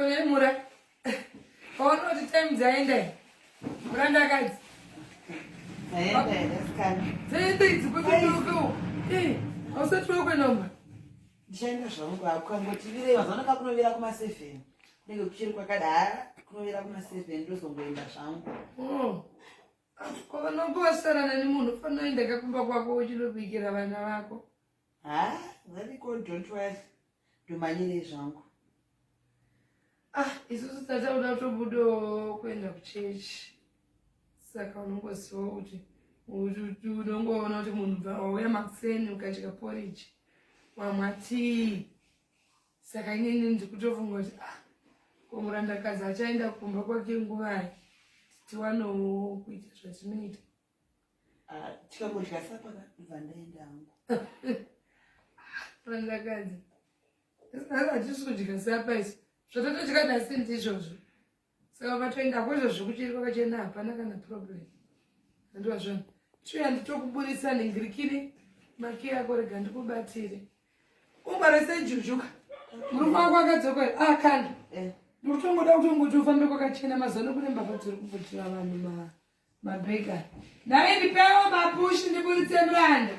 Kone mura. Ono ti time zaende. Muranda kazi. Zaende esikana. Zaende dzikutuko. Ausati kwenda. Ndichaenda zvangu akangoti virei vazonaka kunovira kuma7. Ndenge kuchiri kwakadara kunovira kuma7 ndozongoenda zvangu. Kwavanongosarana nemunhu fanoenda kakumba kwako uchinobikira vana vako. Variko don't worry. Ndomanyire zvangu. Isusu tatauda kutobudo kuenda kuchechi. Saka unongoziva kuti unongoona kuti munhu wauya makuseni ukadya porridge wamwa tii. Saka inini ndikutofunga kuti komurandakadzi achaenda kumba kwake nguvai tiwanowo kuita zvatinoita. Tikangodya sapa ndobva ndaenda hangu. Randakadzi hatisi kudya sapa isu zvatotodya nhasi ndizvozvo. Saka patoenda kwezvozvo kuchiri kwakachena hapana kana problem. Handova zvanhu tuya nditokuburisa nengirikiri maki yako rega ndikubatire ungwara sejujuka murume wako akadzokera kana ndikutongoda kutongoti ufambe kwakachena mazano kune mbavha dziri kubvutira vanhu mabhega naye ndipewo mapushi ndiburitse muranda.